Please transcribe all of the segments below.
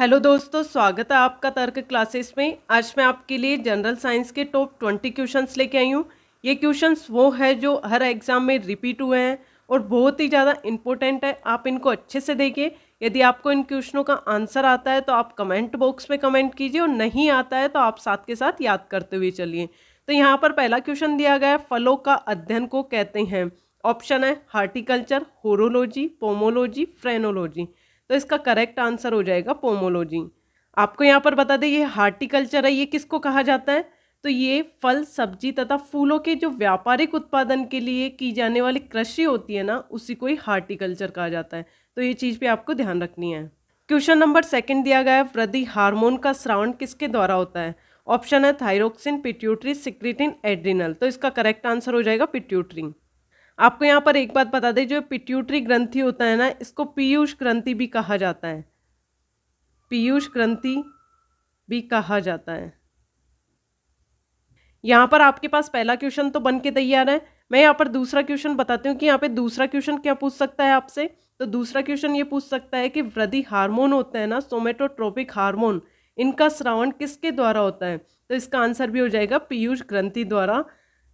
Hello दोस्तों, स्वागत है आपका तर्क क्लासेस में। आज मैं आपके लिए जनरल साइंस के टॉप 20 क्वेश्चंस लेके आई हूँ। ये क्वेश्चंस वो है जो हर एग्जाम में रिपीट हुए हैं और बहुत ही ज़्यादा इम्पोर्टेंट है। आप इनको अच्छे से देखिए। यदि आपको इन क्वेश्चनों का आंसर आता है तो आप कमेंट बॉक्स में कमेंट कीजिए, और नहीं आता है तो आप साथ के साथ याद करते हुए चलिए। तो यहाँ पर पहला क्वेश्चन दिया गया है, फलों का अध्ययन को कहते हैं। ऑप्शन है हार्टिकल्चर, होरोलॉजी, पोमोलॉजी, फ्रेनोलॉजी। तो इसका करेक्ट आंसर हो जाएगा पोमोलॉजी। आपको यहाँ पर बता दें, ये हार्टिकल्चर है, ये किसको कहा जाता है? तो ये फल, सब्जी तथा फूलों के जो व्यापारिक उत्पादन के लिए की जाने वाली कृषि होती है ना, उसी को ही हार्टिकल्चर कहा जाता है। तो ये चीज़ भी आपको ध्यान रखनी है। क्वेश्चन नंबर 2 दिया गया है, वृद्धि हार्मोन का स्रावन किसके द्वारा होता है? ऑप्शन है थायरोक्सिन, पिट्यूटरी, सिक्रीटिन, एड्रिनल। तो इसका करेक्ट आंसर हो जाएगा पिट्यूटरी। आपको यहाँ पर एक बात बता दें, जो पिट्यूटरी ग्रंथि होता है ना, इसको पीयूष ग्रंथि भी कहा जाता है। पीयूष ग्रंथि भी कहा जाता है। यहाँ पर आपके पास पहला क्वेश्चन तो बन के तैयार है। मैं यहाँ पर दूसरा क्वेश्चन बताती हूँ कि यहाँ पे दूसरा क्वेश्चन क्या पूछ सकता है आपसे। तो दूसरा क्वेश्चन ये पूछ सकता है कि वृद्धि हार्मोन होता है ना, सोमेटोट्रोपिक हार्मोन, इनका स्रावन किसके द्वारा होता है? तो इसका आंसर भी हो जाएगा पीयूष ग्रंथि द्वारा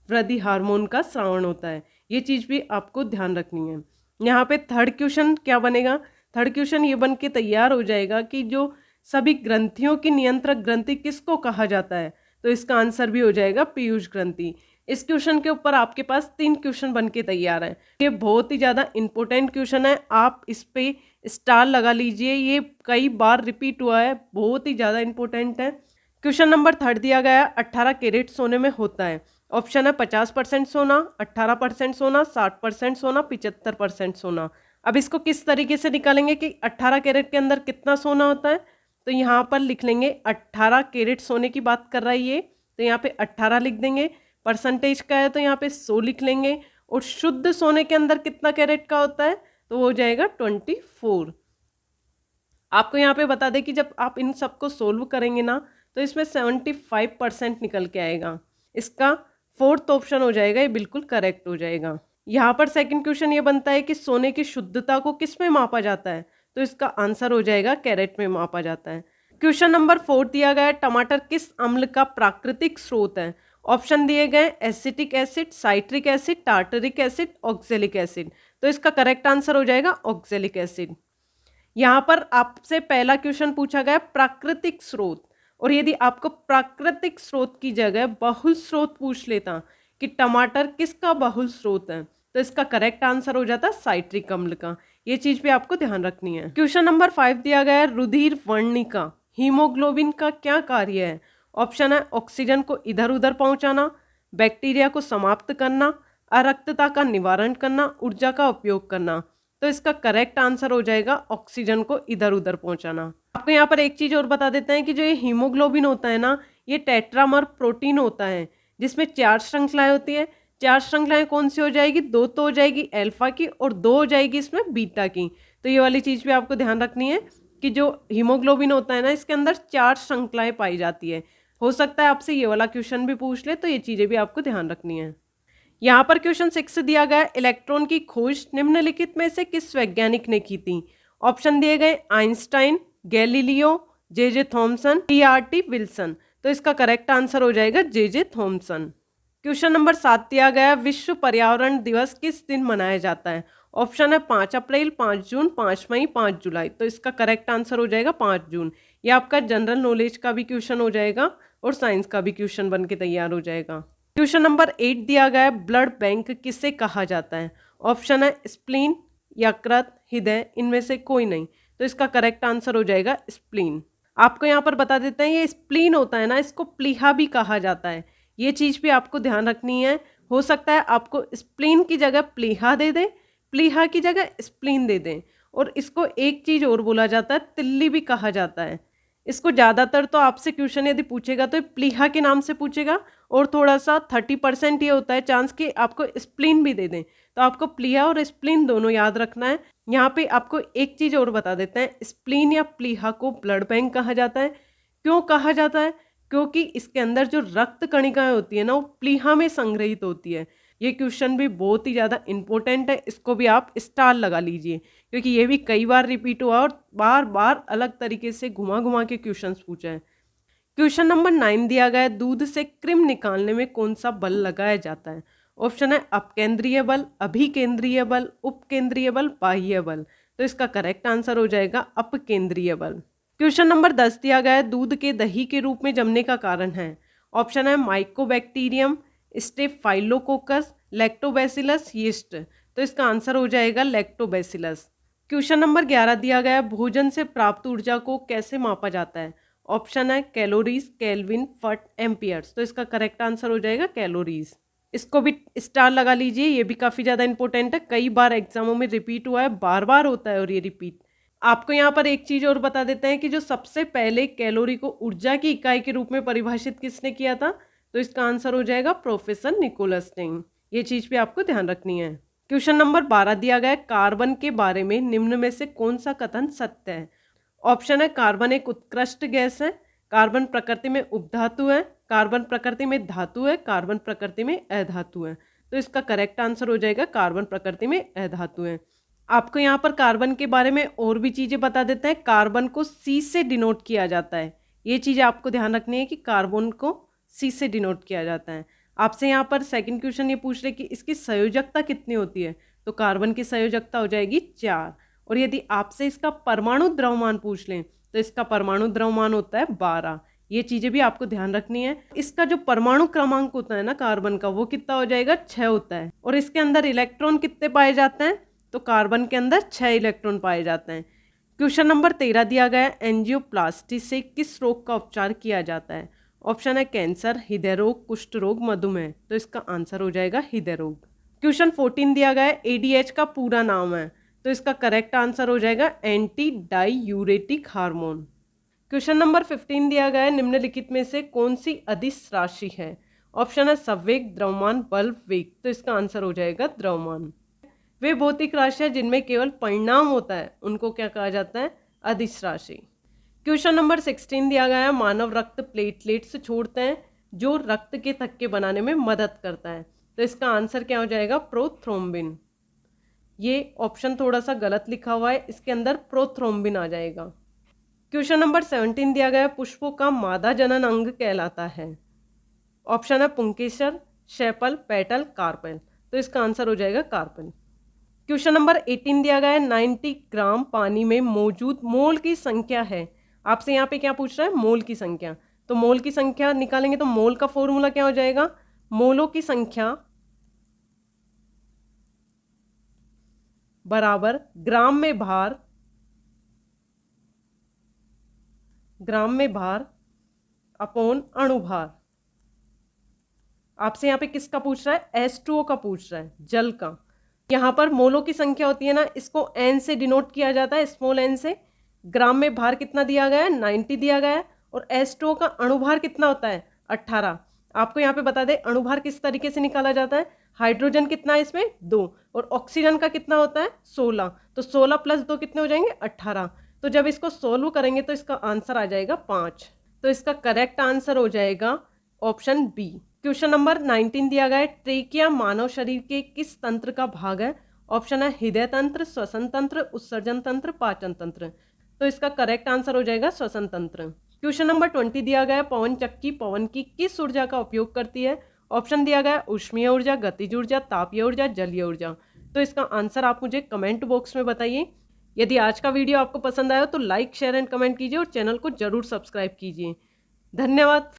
वृद्धि हार्मोन का स्रावन होता है। ये चीज़ भी आपको ध्यान रखनी है। यहाँ पे थर्ड क्वेश्चन क्या बनेगा? थर्ड क्वेश्चन ये बन के तैयार हो जाएगा कि जो सभी ग्रंथियों की नियंत्रक ग्रंथि किसको कहा जाता है? तो इसका आंसर भी हो जाएगा पीयूष ग्रंथि। इस क्वेश्चन के ऊपर आपके पास 3 क्वेश्चन बन के तैयार हैं। ये बहुत ही ज़्यादा इंपॉर्टेंट क्वेश्चन है, आप इस पे स्टार लगा लीजिए। ये कई बार रिपीट हुआ है, बहुत ही ज़्यादा इंपॉर्टेंट है। क्वेश्चन नंबर 3 दिया गया है, 18 कैरेट सोने में होता है। ऑप्शन है 50% सोना, 18% सोना, 60% सोना, 75% सोना। अब इसको किस तरीके से निकालेंगे कि 18 कैरेट के अंदर कितना सोना होता है? तो यहाँ पर लिख लेंगे 18 कैरेट सोने की बात कर रहा है ये, तो यहाँ पे 18 लिख देंगे। परसेंटेज का है तो यहाँ पे 100 लिख लेंगे। और शुद्ध सोने के अंदर कितना कैरेट का होता है? तो वो हो जाएगा 24। आपको यहाँ पे बता दें कि जब आप इन सबको सोल्व करेंगे ना, तो इसमें 75% निकल के आएगा। इसका 4th ऑप्शन हो जाएगा, ये बिल्कुल करेक्ट हो जाएगा। यहाँ पर सेकंड क्वेश्चन ये बनता है कि सोने की शुद्धता को किस में मापा जाता है? तो इसका आंसर हो जाएगा कैरेट में मापा जाता है। क्वेश्चन नंबर 4 दिया गया है, टमाटर किस अम्ल का प्राकृतिक स्रोत है? ऑप्शन दिए गए acetic acid, citric acid, tartaric acid, oxalic acid. तो इसका करेक्ट आंसर हो जाएगा ऑक्जेलिक एसिड। यहाँ पर आपसे पहला क्वेश्चन पूछा गया प्राकृतिक स्रोत, और यदि आपको प्राकृतिक स्रोत की जगह बहुल स्रोत पूछ लेता कि टमाटर किसका बहुल स्रोत है, तो इसका करेक्ट आंसर हो जाता साइट्रिक अम्ल का। ये चीज भी आपको ध्यान रखनी है। क्वेश्चन नंबर 5 दिया गया है, रुधिर वर्णिका हीमोग्लोबिन का क्या कार्य है? ऑप्शन है ऑक्सीजन को इधर उधर पहुंचाना, बैक्टीरिया को समाप्त करना, अरक्तता का निवारण करना, ऊर्जा का उपयोग करना। तो इसका करेक्ट आंसर हो जाएगा ऑक्सीजन को इधर उधर पहुंचाना। आपको यहाँ पर एक चीज और बता देते हैं कि जो ये हीमोग्लोबिन होता है ना, ये टेट्रामर प्रोटीन होता है जिसमें 4 श्रृंखलाएं होती है। 4 श्रृंखलाएं कौन सी हो जाएगी? 2 तो हो जाएगी अल्फा की और 2 हो जाएगी इसमें बीटा की। तो ये वाली चीज भी आपको ध्यान रखनी है कि जो हीमोग्लोबिन होता है ना, इसके अंदर 4 श्रृंखलाएं पाई जाती है। हो सकता है आपसे ये वाला क्वेश्चन भी पूछ ले, तो ये चीजें भी आपको ध्यान रखनी है। यहाँ पर क्वेश्चन 6 दिया गया है, इलेक्ट्रॉन की खोज निम्नलिखित में से किस वैज्ञानिक ने की थी? ऑप्शन दिए गए Einstein, Galileo, J Thomson, T Wilson. तो इसका करेक्ट आंसर हो जाएगा जे थॉमसन। क्वेश्चन नंबर 7 दिया गया है, विश्व पर्यावरण दिवस किस दिन मनाया जाता है? ऑप्शन है 5 अप्रैल, 5 जून, 5 मई, 5 जुलाई। तो इसका करेक्ट आंसर हो जाएगा 5 जून। ये आपका जनरल नॉलेज का भी क्वेश्चन हो जाएगा और साइंस का भी क्वेश्चन बन के तैयार हो जाएगा। क्वेश्चन नंबर 8 दिया गया है, ब्लड बैंक किसे कहा जाता है? ऑप्शन है स्प्लीन, यकृत, हृदय, इनमें से कोई नहीं। तो इसका करेक्ट आंसर हो जाएगा स्प्लीन। आपको यहाँ पर बता देते हैं, ये स्प्लीन होता है ना, इसको प्लीहा भी कहा जाता है। ये चीज भी आपको ध्यान रखनी है। हो सकता है आपको स्प्लीन की जगह प्लीहा दे दे, प्लीहा की जगह स्प्लीन दे दें। और इसको एक चीज और बोला जाता है, तिल्ली भी कहा जाता है। इसको ज़्यादातर तो आपसे क्वेश्चन यदि पूछेगा तो प्लीहा के नाम से पूछेगा, और थोड़ा सा 30% ये होता है चांस कि आपको स्प्लीन भी दे दें। तो आपको प्लीहा और स्प्लीन दोनों याद रखना है। यहाँ पे आपको एक चीज़ और बता देते हैं, स्प्लीन या प्लीहा को ब्लड बैंक कहा जाता है। क्यों कहा जाता है? क्योंकि इसके अंदर जो रक्त कणिकाएं होती है ना, वो प्लीहा में संग्रहित होती है। ये क्वेश्चन भी बहुत ही ज़्यादा इंपॉर्टेंट है, इसको भी आप स्टार लगा लीजिए क्योंकि ये भी कई बार रिपीट हुआ और बार बार अलग तरीके से घुमा घुमा के क्वेश्चंस पूछे हैं। क्वेश्चन नंबर 9 दिया गया है, दूध से क्रीम निकालने में कौन सा बल लगाया जाता है? ऑप्शन है अपकेंद्रीय बल, अभिकेंद्रीय बल, उपकेंद्रीय बल, बाह्य बल। तो इसका करेक्ट आंसर हो जाएगा अपकेंद्रीय बल। क्वेश्चन नंबर 10 दिया गया है, दूध के दही के रूप में जमने का कारण है? ऑप्शन है माइकोबैक्टीरियम, स्टेफाइलोकोकस, लैक्टोबैसिलस, यीस्ट। तो इसका आंसर हो जाएगा लैक्टोबैसिलस। क्वेश्चन नंबर 11 दिया गया है, भोजन से प्राप्त ऊर्जा को कैसे मापा जाता है? ऑप्शन है कैलोरीज, केल्विन, फट, एम्पियर्स। तो इसका करेक्ट आंसर हो जाएगा कैलोरीज। इसको भी स्टार लगा लीजिए, ये भी काफ़ी ज़्यादा इंपॉर्टेंट है, कई बार एग्जामों में रिपीट हुआ है, बार बार होता है और ये रिपीट। आपको यहाँ पर एक चीज़ और बता देते हैं कि जो सबसे पहले कैलोरी को ऊर्जा की इकाई के रूप में परिभाषित किसने किया था? तो इसका आंसर हो जाएगा प्रोफेसर निकोलस टेस्ला। ये चीज़ भी आपको ध्यान रखनी है। क्वेश्चन नंबर 12 दिया गया है, कार्बन के बारे में निम्न में से कौन सा कथन सत्य है? ऑप्शन है कार्बन एक उत्कृष्ट गैस है, कार्बन प्रकृति में उपधातु है, कार्बन प्रकृति में धातु है, कार्बन प्रकृति में अधातु है। तो इसका करेक्ट आंसर हो जाएगा कार्बन प्रकृति में अधातु है। आपको यहाँ पर कार्बन के बारे में और भी चीज़ें बता देते हैं। कार्बन को सी से डिनोट किया जाता है, ये चीज़ आपको ध्यान रखनी है कि कार्बन को सी से डिनोट किया जाता है। आपसे यहाँ पर सेकंड क्वेश्चन ये पूछ रहे कि इसकी संयोजकता कितनी होती है? तो कार्बन की संयोजकता हो जाएगी 4। और यदि आपसे इसका परमाणु द्रव्यमान पूछ लें तो इसका परमाणु द्रव्यमान होता है 12। ये चीज़ें भी आपको ध्यान रखनी है। इसका जो परमाणु क्रमांक होता है ना कार्बन का, वो कितना हो जाएगा? 6 होता है। और इसके अंदर इलेक्ट्रॉन कितने पाए जाते हैं? तो कार्बन के अंदर 6 इलेक्ट्रॉन पाए जाते हैं। क्वेश्चन नंबर 13 दिया गया है, एंजियोप्लास्टी से किस रोग का उपचार किया जाता है? ऑप्शन है कैंसर, हृदय रोग, कुष्ठ रोग, मधुमेह। तो इसका आंसर हो जाएगा हृदय रोग। क्वेश्चन 14 दिया गया है, एडीएच का पूरा नाम है? तो इसका करेक्ट आंसर हो जाएगा anti diuretic hormone. Question number 15 दिया गया है, निम्नलिखित में से कौन सी अदिश राशि है? ऑप्शन है संवेग, द्रव्यमान, बल, वेग। तो इसका आंसर हो जाएगा द्रव्यमान। वे भौतिक राशियां जिनमें केवल परिणाम होता है उनको क्या कहा जाता है? अदिश राशि। क्वेश्चन नंबर 16 दिया गया है, मानव रक्त प्लेटलेट्स छोड़ते हैं जो रक्त के थक्के बनाने में मदद करता है। तो इसका आंसर क्या हो जाएगा? प्रोथ्रोम्बिन। ये ऑप्शन थोड़ा सा गलत लिखा हुआ है, इसके अंदर प्रोथ्रोम्बिन आ जाएगा। क्वेश्चन नंबर 17 दिया गया है, पुष्पों का मादा जनन अंग कहलाता है? ऑप्शन है पुंकेसर, शेपल, पेटल, कार्पेल। तो इसका आंसर हो जाएगा कार्पेल। क्वेश्चन नंबर 18 दिया गया है, 90 ग्राम पानी में मौजूद मोल की संख्या है? आपसे यहाँ पे क्या पूछ रहा है? मोल की संख्या। तो मोल की संख्या निकालेंगे तो मोल का फॉर्मूला क्या हो जाएगा? मोलों की संख्या बराबर ग्राम में भार अपॉन अणुभार। आपसे यहाँ पे किसका पूछ रहा है? H2O का पूछ रहा है, जल का। यहाँ पर मोलों की संख्या होती है ना, इसको n से डिनोट किया जाता है, स्मॉल n से। ग्राम में भार कितना दिया गया है? 90 दिया गया है। और H2O का अणुभार कितना होता है? 18। आपको यहाँ पे बता दें अणुभार किस तरीके से निकाला जाता है। हाइड्रोजन कितना है इसमें? 2। और ऑक्सीजन का कितना होता है? 16। तो 16 प्लस 2 कितने हो जाएंगे? 18। तो जब इसको सोल्व करेंगे तो इसका आंसर आ जाएगा 5। तो इसका करेक्ट आंसर हो जाएगा ऑप्शन बी। क्वेश्चन नंबर 19 दिया गया है, ट्रेकिया मानव शरीर के किस तंत्र का भाग है? ऑप्शन है हृदय तंत्र, श्वसन तंत्र, उत्सर्जन तंत्र, पाचन तंत्र। तो इसका करेक्ट आंसर हो जाएगा श्वसन तंत्र। क्वेश्चन नंबर 20 दिया गया है, पवन चक्की पवन की किस ऊर्जा का उपयोग करती है? ऑप्शन दिया गया ऊष्मीय ऊर्जा, गतिज ऊर्जा, तापीय ऊर्जा, जलीय ऊर्जा। तो इसका आंसर आप मुझे कमेंट बॉक्स में बताइए। यदि आज का वीडियो आपको पसंद आया तो लाइक, शेयर एंड कमेंट कीजिए और चैनल को जरूर सब्सक्राइब कीजिए। धन्यवाद।